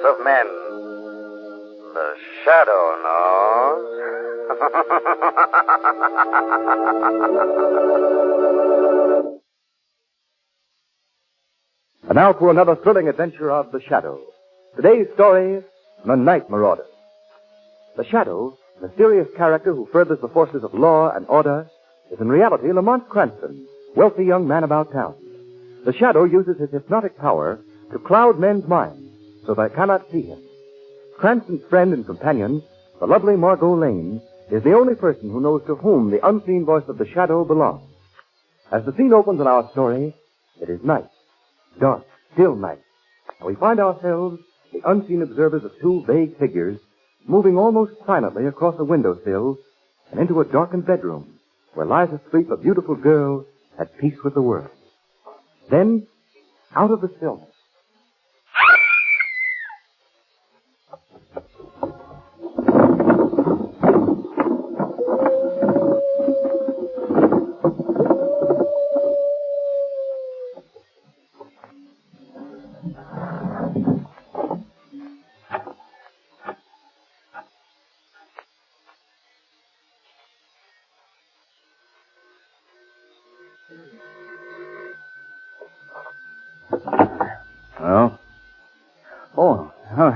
of men. The Shadow knows. And now for another thrilling adventure of The Shadow. Today's story, The Night Marauders. The Shadow, a mysterious character who furthers the forces of law and order, is in reality Lamont Cranston, wealthy young man about town. The Shadow uses his hypnotic power to cloud men's minds so they cannot see him. Cranston's friend and companion, the lovely Margo Lane, is the only person who knows to whom the unseen voice of the Shadow belongs. As the scene opens in our story, it is night. Dark, still night. And we find ourselves the unseen observers of two vague figures moving almost silently across a windowsill and into a darkened bedroom where lies asleep a beautiful girl at peace with the world. Then, out of the stillness,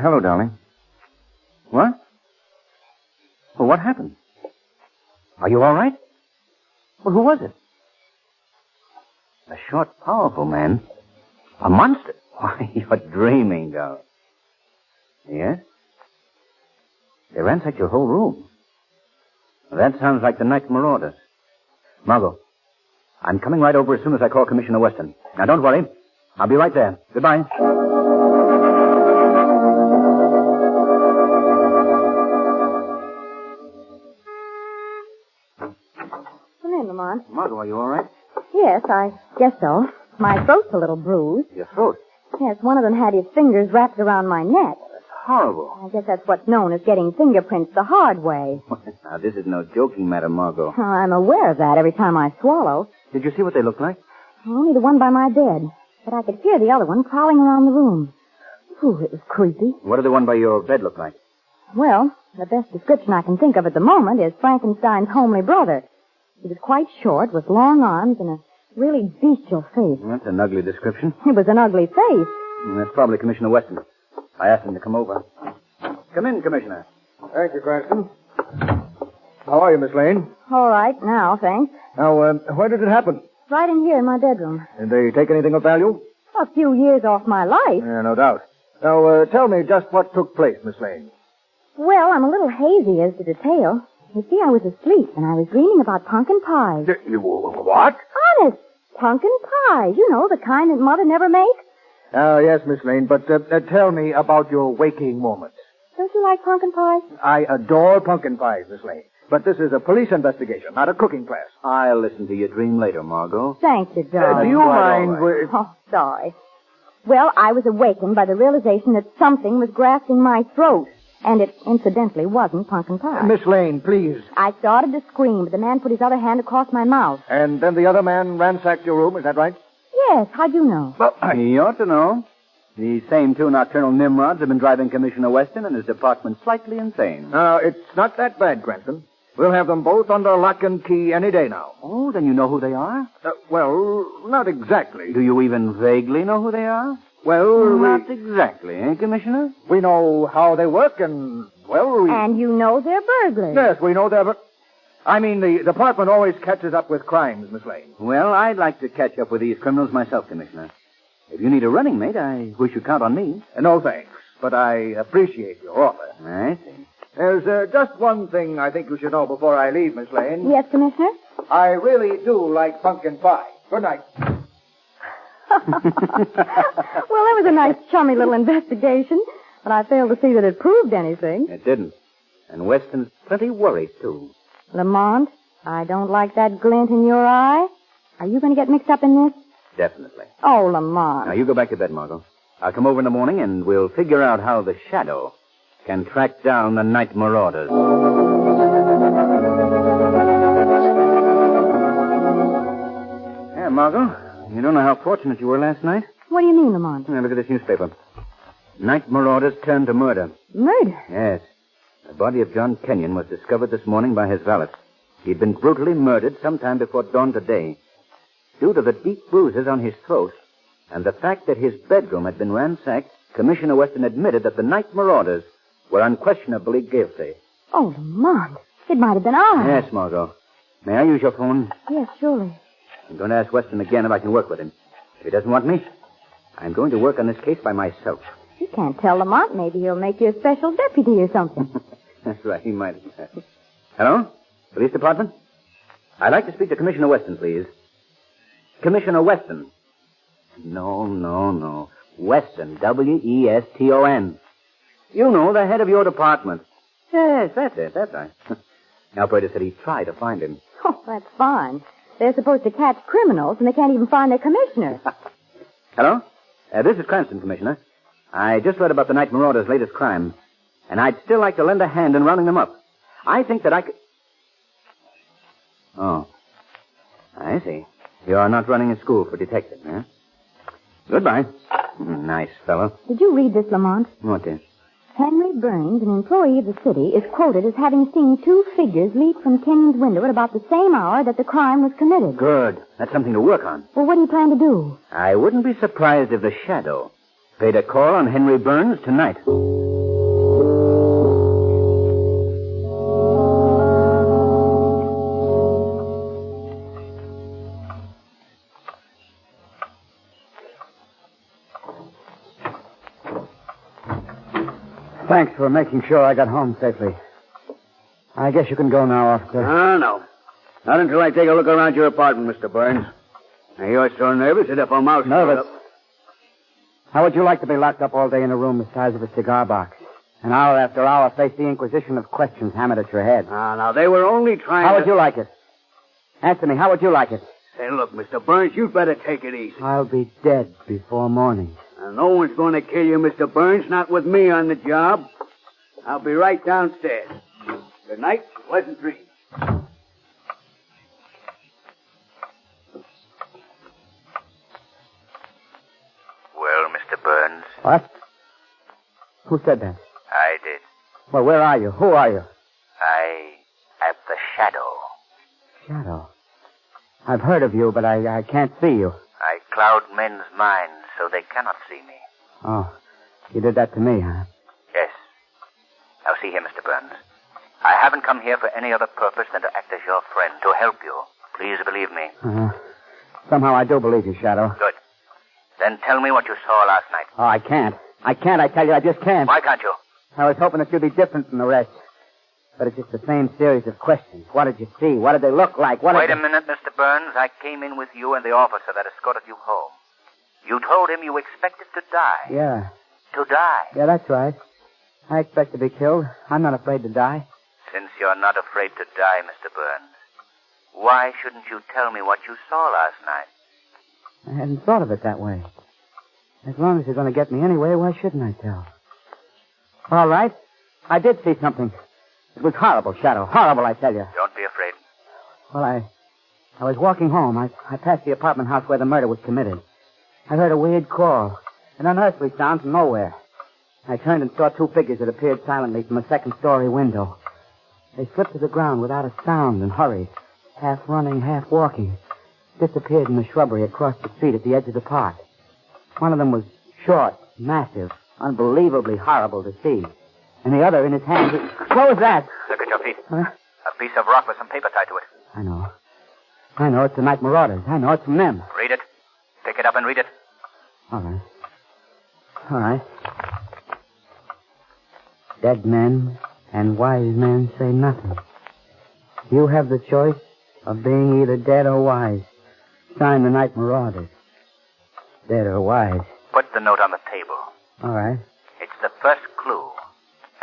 Hello, darling. What? Well, what happened? Are you all right? Well, who was it? A short, powerful man. A monster. Why, you're dreaming, doll. Yes? They ransacked your whole room. Well, that sounds like the Night Marauders. Margo, I'm coming right over as soon as I call Commissioner Weston. Now, don't worry. I'll be right there. Goodbye. Lamont. Margo, are you all right? Yes, I guess so. My throat's a little bruised. Your throat? Yes, one of them had his fingers wrapped around my neck. That's horrible. I guess that's what's known as getting fingerprints the hard way. Now, this is no joking matter, Margo. I'm aware of that every time I swallow. Did you see what they looked like? Only the one by my bed. But I could hear the other one prowling around the room. Ooh, it was creepy. What did the one by your bed look like? Well, the best description I can think of at the moment is Frankenstein's homely brother. He was quite short, with long arms and a really bestial face. That's an ugly description. It was an ugly face. That's probably Commissioner Weston. I asked him to come over. Come in, Commissioner. Thank you, Cranston. How are you, Miss Lane? All right, now, thanks. Now, where did it happen? Right in here in my bedroom. Did they take anything of value? A few years off my life. Yeah, no doubt. Now, tell me just what took place, Miss Lane. Well, I'm a little hazy as to detail. You see, I was asleep, and I was dreaming about pumpkin pies. What? Honest, pumpkin pies. You know, the kind that Mother never makes. Oh, yes, Miss Lane, but tell me about your waking moments. Don't you like pumpkin pies? I adore pumpkin pies, Miss Lane. But this is a police investigation, not a cooking class. I'll listen to your dream later, Margo. Thank you, darling. Do you mind... Right. Oh, sorry. Well, I was awakened by the realization that something was grasping my throat. And it incidentally wasn't pumpkin pie. Miss Lane, please. I started to scream, but the man put his other hand across my mouth. And then the other man ransacked your room, is that right? Yes, how'd you know? Well, He ought to know. These same two nocturnal Nimrods have been driving Commissioner Weston and his department slightly insane. It's not that bad, Cranston. We'll have them both under lock and key any day now. Oh, then you know who they are? Well, not exactly. Do you even vaguely know who they are? Well, Not exactly, eh, Commissioner? we know how they work and, well, we... And you know they're burglars. Yes, we know that, but... I mean, the department always catches up with crimes, Miss Lane. Well, I'd like to catch up with these criminals myself, Commissioner. If you need a running mate, I wish you'd count on me. No thanks, but I appreciate your offer. I see. There's just one thing I think you should know before I leave, Miss Lane. Yes, Commissioner? I really do like pumpkin pie. Good night. Well, that was a nice, chummy little investigation, but I failed to see that it proved anything. It didn't. And Weston's plenty worried, too. Lamont, I don't like that glint in your eye. Are you going to get mixed up in this? Definitely. Oh, Lamont. Now, you go back to bed, Margo. I'll come over in the morning, and we'll figure out how the Shadow can track down the Night Marauders. Yeah, Margo, you don't know how fortunate you were last night. What do you mean, Lamont? Now, look at this newspaper. Night Marauders turned to murder. Murder? Yes. The body of John Kenyon was discovered this morning by his valet. He'd been brutally murdered sometime before dawn today. Due to the deep bruises on his throat and the fact that his bedroom had been ransacked, Commissioner Weston admitted that the Night Marauders were unquestionably guilty. Oh, Lamont. It might have been ours. Yes, Margo. May I use your phone? Yes, surely. I'm going to ask Weston again if I can work with him. If he doesn't want me, I'm going to work on this case by myself. You can't tell Lamont. Maybe he'll make you a special deputy or something. That's right, he might. Hello? Police Department? I'd like to speak to Commissioner Weston, please. Commissioner Weston. No. Weston. Weston. You know, the head of your department. Yes, that's it. That's right. The operator said he'd try to find him. Oh, that's fine. They're supposed to catch criminals, and they can't even find their commissioner. Hello? This is Cranston, Commissioner. I just read about the Night Marauders' latest crime, and I'd still like to lend a hand in rounding them up. I think that I could... Oh. I see. You're not running a school for detectives, huh? Goodbye. Nice fellow. Did you read this, Lamont? What is? Henry Burns, an employee of the city, is quoted as having seen two figures leap from Kenyon's window at about the same hour that the crime was committed. Good. That's something to work on. Well, what do you plan to do? I wouldn't be surprised if the Shadow paid a call on Henry Burns tonight. Thanks for making sure I got home safely. I guess you can go now, officer. No. Not until I take a look around your apartment, Mr. Burns. Now, you're so nervous that if I'm out... Nervous? How would you like to be locked up all day in a room the size of a cigar box? And hour after hour face the inquisition of questions hammered at your head? Now, they were only trying How would you like it? Answer me, how would you like it? Say, look, Mr. Burns, you'd better take it easy. I'll be dead before morning. Now, no one's going to kill you, Mr. Burns, not with me on the job. I'll be right downstairs. Good night. Pleasant dreams. Well, Mr. Burns, What? Who said that? I did. Well, where are you? Who are you? I am the Shadow. Shadow. I've heard of you, but I can't see you. I cloud men's minds so they cannot see me. Oh, you did that to me, huh? Yes. Now see here, Mr. Burns. I haven't come here for any other purpose than to act as your friend, to help you. Please believe me. Somehow I do believe you, Shadow. Good. Then tell me what you saw last night. Oh, I can't. I tell you, I just can't. Why can't you? I was hoping that you'd be different from the rest. But it's just the same series of questions. What did you see? What did they look like? Wait a minute, Mr. Burns. I came in with you and the officer that escorted you home. You told him you expected to die. Yeah. To die. Yeah, that's right. I expect to be killed. I'm not afraid to die. Since you're not afraid to die, Mr. Burns, why shouldn't you tell me what you saw last night? I hadn't thought of it that way. As long as you're going to get me anyway, why shouldn't I tell? All right. I did see something. It was horrible, Shadow. Horrible, I tell you. Don't be afraid. Well, I was walking home. I passed the apartment house where the murder was committed. I heard a weird call, an unearthly sound from nowhere. I turned and saw two figures that appeared silently from a second-story window. They slipped to the ground without a sound and hurried, half running, half walking. Disappeared in the shrubbery across the street at the edge of the park. One of them was short, massive, unbelievably horrible to see. And the other in his hand... What was that? Look at your feet. Huh? A piece of rock with some paper tied to it. I know. It's the Night Marauders. I know. It's from them. Read it. Pick it up and read it. All right. Dead men and wise men say nothing. You have the choice of being either dead or wise. Sign the Night Marauders. Dead or wise. Put the note on the table. All right. It's the first clue.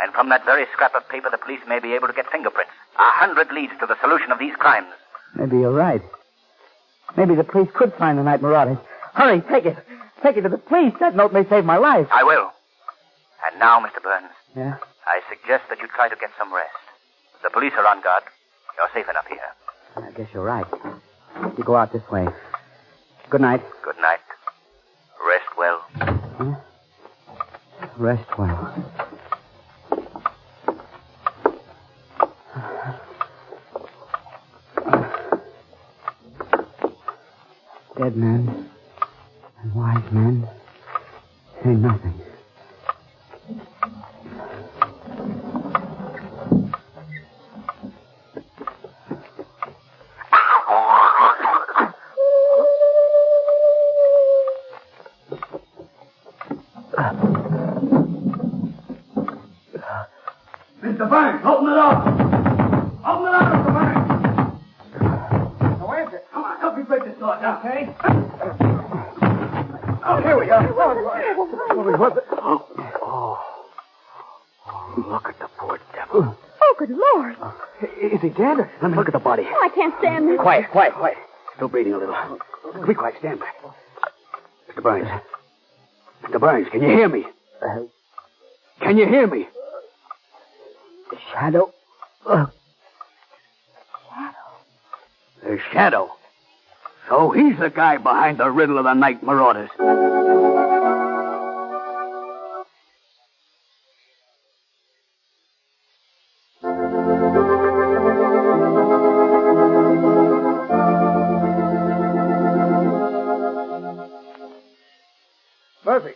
And from that very scrap of paper, the police may be able to get fingerprints. 100 leads to the solution of these crimes. Maybe you're right. Maybe the police could find the Night Marauders. Hurry, take it. Take it to the police. That note may save my life. I will. And now, Mr. Burns. Yeah? I suggest that you try to get some rest. The police are on guard. You're safe enough here. I guess you're right. You go out this way. Good night. Good night. Rest well. Huh? Rest well. Dead men and wise men say nothing. Mr. Burns, open the door. Open the door, Mr. Burns. Now, answer. Come on, help me break this door down, okay? Oh, here we are. Look at the poor devil. Oh, good Lord. Is he dead? Let me look at the body. Oh, I can't stand this. Quiet. Still breathing a little. Be quiet, stand back. Mr. Burns. Mr. Burns, can you hear me? Can you hear me? Shadow. The Shadow. So he's the guy behind the riddle of the Night Marauders. Murphy.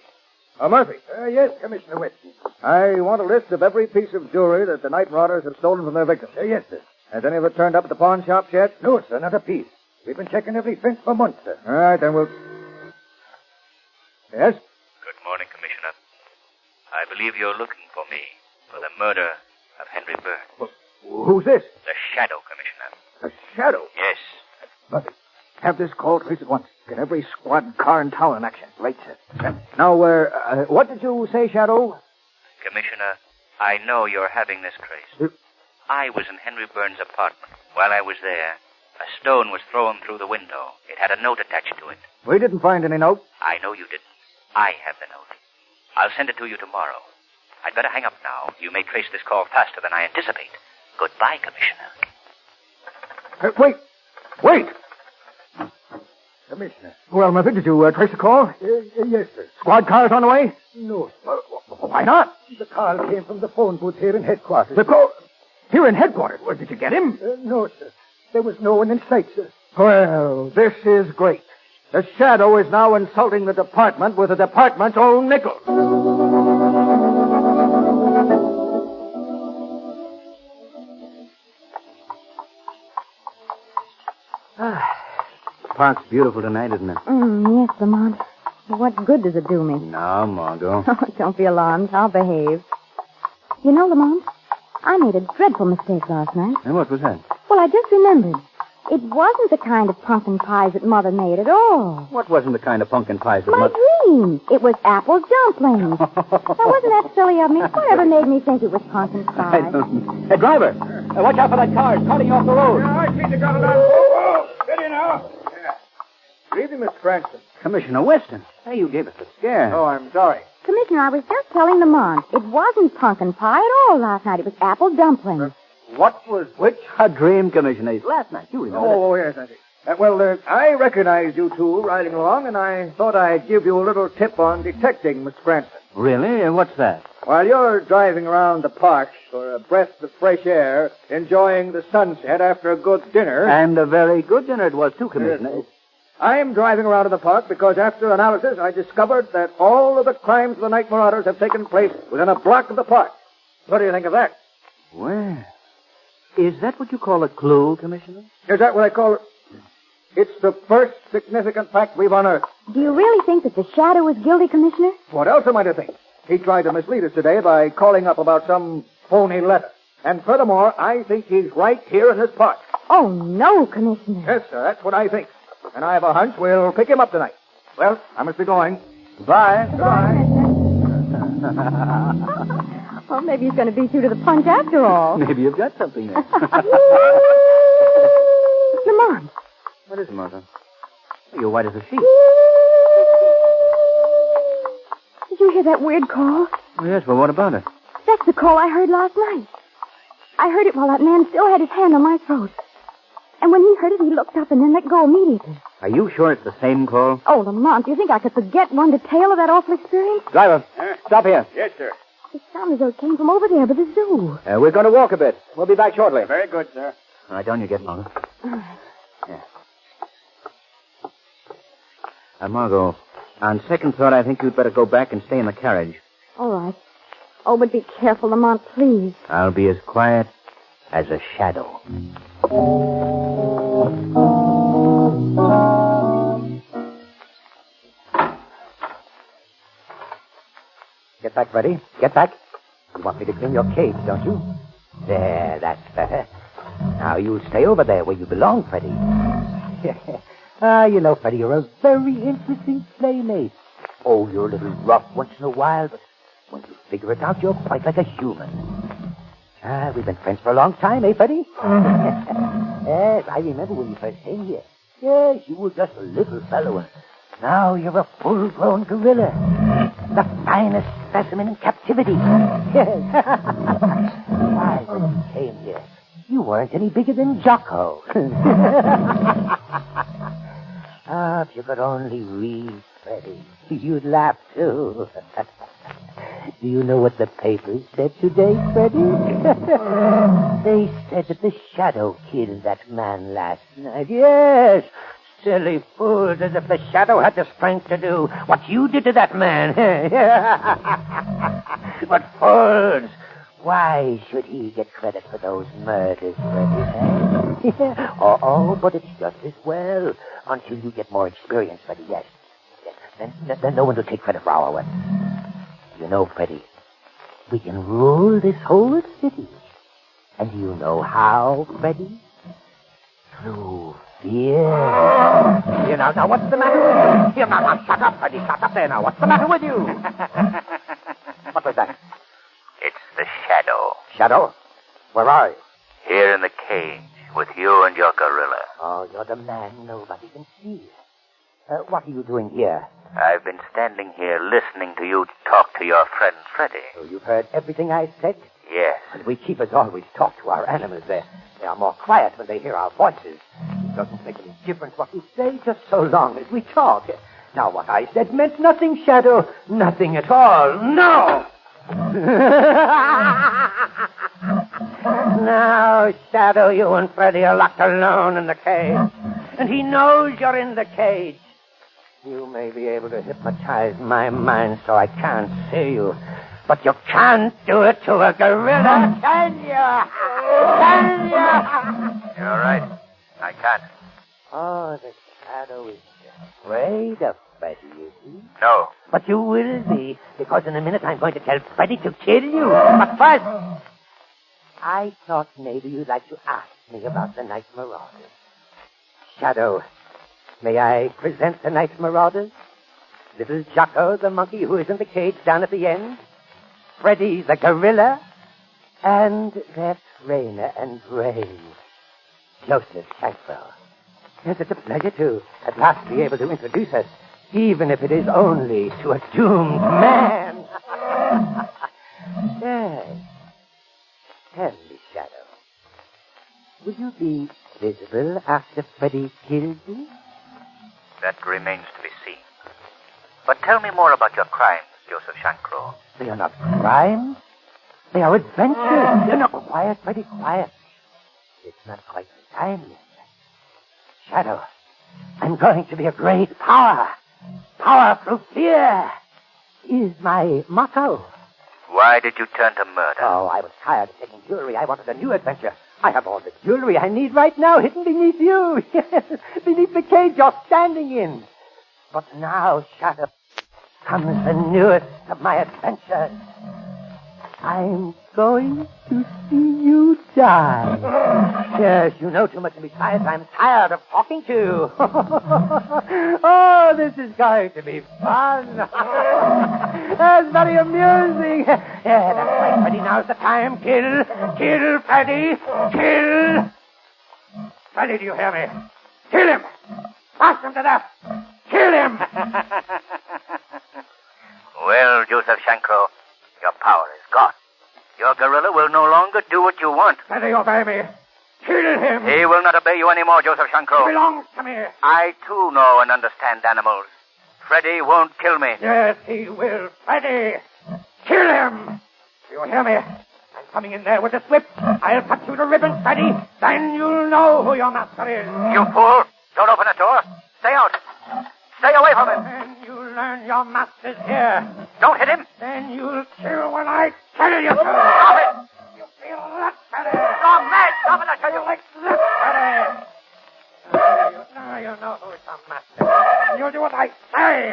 Murphy. Yes, Commissioner Weston. I want a list of every piece of jewelry that the Night Marauders have stolen from their victims. Yes, sir. Has any of it turned up at the pawn shops yet? No, sir, not a piece. We've been checking every fence for months, sir. All right, then we'll... Yes? Good morning, Commissioner. I believe you're looking for me for the murder of Henry Burns. Well, who's this? The Shadow, Commissioner. The Shadow? Yes. Murphy, have this call traced at once. Get every squad car in town in action. Right, sir. Now, what did you say, Shadow? Commissioner, I know you're having this traced. I was in Henry Burns' apartment. While I was there, a stone was thrown through the window. It had a note attached to it. We didn't find any note. I know you didn't. I have the note. I'll send it to you tomorrow. I'd better hang up now. You may trace this call faster than I anticipate. Goodbye, Commissioner. Wait! Commissioner. Well, Murphy, did you trace the call? Yes, sir. Squad cars on the way? No, sir. Why not? The call came from the phone booth here in headquarters. The call? Here in headquarters? Well, did you get him? No, sir. There was no one in sight, sir. Well, this is great. The Shadow is now insulting the department with the department's own nickel. Park's beautiful tonight, isn't it? Yes, Lamont. What good does it do me? No, Margo. Oh, don't be alarmed. I'll behave. You know, Lamont, I made a dreadful mistake last night. And what was that? Well, I just remembered. It wasn't the kind of pumpkin pies that Mother made at all. What wasn't the kind of pumpkin pies that My dream. It was apple dumplings. Now, wasn't that silly of me? Whatever made me think it was pumpkin pie? Hey, driver, watch out for that car. It's cutting off the road. Yeah, I see the gun. Whoa, steady now. Good evening, Mr. Cranston. Commissioner Weston. Hey, you gave us a scare. Oh, I'm sorry. Commissioner, I was just telling Lamont. It wasn't pumpkin pie at all last night. It was apple dumplings. What was which? A dream, Commissioner. Last night, you remember. Oh, yes, I see. I recognized you two riding along, and I thought I'd give you a little tip on detecting, Mr. Cranston. Really? What's that? While you're driving around the park for a breath of fresh air, enjoying the sunset after a good dinner... And a very good dinner it was, too, Commissioner. I'm driving around in the park because after analysis I discovered that all of the crimes of the Night Marauders have taken place within a block of the park. What do you think of that? Well, is that what you call a clue, Commissioner? Is that what I call it? It's the first significant fact we've unearthed. Do you really think that the Shadow is guilty, Commissioner? What else am I to think? He tried to mislead us today by calling up about some phony letter. And furthermore, I think he's right here in this park. Oh, no, Commissioner. Yes, sir, that's what I think. And I have a hunch we'll pick him up tonight. Well, I must be going. Goodbye. Goodbye. Well, maybe he's going to beat you to the punch after all. Maybe you've got something there. Lamont. What is it, Margo? You're white as a sheet. Did you hear that weird call? Oh, yes, well, what about it? That's the call I heard last night. I heard it while that man still had his hand on my throat. And when he heard it, he looked up and then let go immediately. Are you sure it's the same call? Oh, Lamont, do you think I could forget one detail of that awful experience? Driver, stop here. Yes, sir. It sounded as though it came from over there by the zoo. We're going to walk a bit. We'll be back shortly. Very good, sir. All right, down you get, Margo. Yeah. Margo, on second thought, I think you'd better go back and stay in the carriage. All right. Oh, but be careful, Lamont, please. I'll be as quiet as a shadow. Get back, Freddie. Get back. You want me to clean your cage, don't you? There, that's better. Now you stay over there where you belong, Freddie. You know, Freddie, you're a very interesting playmate. Oh, you're a little rough once in a while, but when you figure it out, you're quite like a human. We've been friends for a long time, eh, Freddie? Yes, I remember when you first came here. Yes, you were just a little fellow, and now you're a full-grown gorilla. The finest specimen in captivity. Yes. Why, when you came here, you weren't any bigger than Jocko. If you could only read, Freddie, you'd laugh, too. Do you know what the papers said today, Freddie? They said that the Shadow killed that man last night. Yes! Silly fools, as if the Shadow had the strength to do what you did to that man. But fools, why should he get credit for those murders, Freddie? Oh, but it's just as well. Until you get more experience, Freddie, yes. Then no one will take credit for our work. You know, Freddie, we can rule this whole city. And do you know how, Freddie? Through fear. Here, now, what's the matter with you? Here, now, shut up, Freddie. Shut up there now. What's the matter with you? What was that? It's the Shadow. Shadow? Where are you? Here in the cage with you and your gorilla. Oh, you're the man nobody can see. What are you doing here? I've been standing here listening to you talk to your friend Freddie. So you've heard everything I said? Yes. And we keepers always talk to our animals. They are more quiet when they hear our voices. It doesn't make any difference what we say, just so long as we talk. Now, what I said meant nothing, Shadow. Nothing at all. No! Now, Shadow, you and Freddie are locked alone in the cage. And he knows you're in the cage. You may be able to hypnotize my mind so I can't see you. But you can't do it to a gorilla, can you? Can you? You're right. I can't. Oh, the Shadow is afraid of Freddie, is he? No. But you will be, because in a minute I'm going to tell Freddie to kill you. But first, I thought maybe you'd like to ask me about the Night Marauders. Shadow, may I present the Night Marauders? Little Jocko, the monkey who is in the cage down at the end. Freddie, the gorilla. And their trainer and brave, Joseph Shankville. Yes, it's a pleasure to at last be able to introduce us, even if it is only to a doomed man. Yes. Tell me, Shadow, will you be visible after Freddie kills you? That remains to be seen. But tell me more about your crimes, Joseph Shankro. They are not crimes. They are adventures. You're not quiet, Freddie, quiet. It's not quite the time yet. Shadow, I'm going to be a great power. Power through fear is my motto. Why did you turn to murder? Oh, I was tired of taking jewelry. I wanted a new adventure. I have all the jewelry I need right now hidden beneath you. Yes, beneath the cage you're standing in. But now, Shadow, comes the newest of my adventures. I'm going to see you die. Yes, you know too much, and besides, I'm tired of talking to you. Oh, this is going to be fun. That's very amusing. Yeah, that's right, Freddie. Now's the time. Kill, Freddie. Kill. Freddie, do you hear me? Kill him. Blast him to death. Kill him. Well, Joseph Shankro, your power is gone. Your gorilla will no longer do what you want. Freddie, obey me. Kill him. He will not obey you anymore, Joseph Shankro. He belongs to me. I, too, know and understand animals. Freddy won't kill me. Yes, he will. Freddy. Kill him. Do you hear me? I'm coming in there with a whip. I'll cut you to ribbons, Freddy. Then you'll know who your master is. You fool. Don't open the door. Stay out. Stay away from him. Then you'll learn your master's here. Don't hit him. Then you'll kill when I tell you to. Stop it. You feel that, Freddy? You're mad. Stop it, I tell you. Like this, Freddy. Now you know who's the master. You'll do what I say.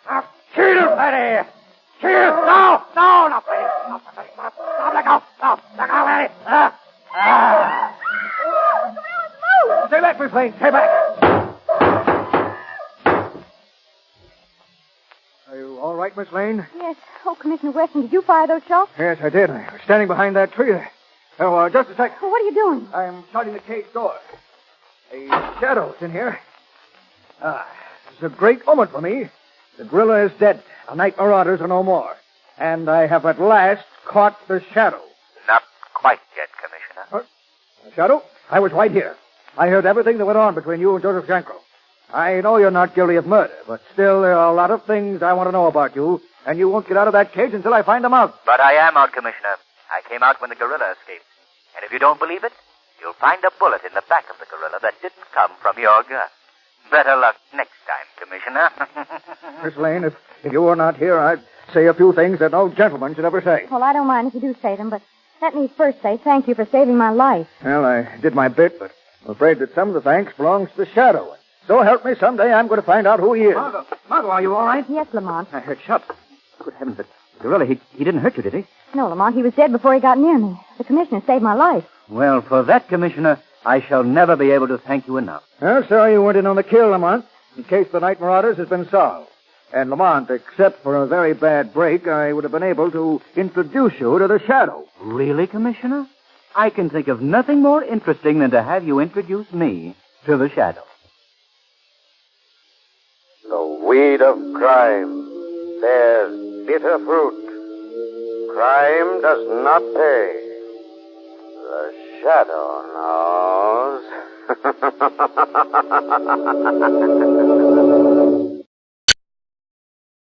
Now kill, Freddy. Kill. No, not Freddy. Stop, let go. No, let go, Freddy. Stay back, Miss Lane. Stay back. Are you all right, Miss Lane? Yes. Oh, Commissioner Weston, did you fire those shots? Yes, I did. I was standing behind that tree there. Oh, just a second. Well, what are you doing? I'm shutting the cage door. A shadow's in here. It's a great moment for me. The gorilla is dead. The Night Marauders are no more. And I have at last caught the shadow. Not quite yet, Commissioner. The shadow? I was right here. I heard everything that went on between you and Joseph Shankro. I know you're not guilty of murder, but still there are a lot of things I want to know about you, and you won't get out of that cage until I find them out. But I am out, Commissioner. I came out when the gorilla escaped. And if you don't believe it, you'll find a bullet in the back of the gorilla that didn't come from your gun. Better luck next time, Commissioner. Miss Lane, if you were not here, I'd say a few things that no gentleman should ever say. Well, I don't mind if you do say them, but let me first say thank you for saving my life. Well, I did my bit, but I'm afraid that some of the thanks belongs to the shadow. So help me, someday I'm going to find out who he is. Margo, are you all right? Yes, Lamont. I heard shots. Good heavens, but gorilla, he didn't hurt you, did he? No, Lamont, he was dead before he got near me. The commissioner saved my life. Well, for that, Commissioner, I shall never be able to thank you enough. Well, sorry you weren't in on the kill, Lamont. In case the Night Marauders has been solved. And Lamont, except for a very bad break, I would have been able to introduce you to the shadow. Really, Commissioner? I can think of nothing more interesting than to have you introduce me to the shadow. The weed of crime bears bitter fruit. Crime does not pay. The shadow knows.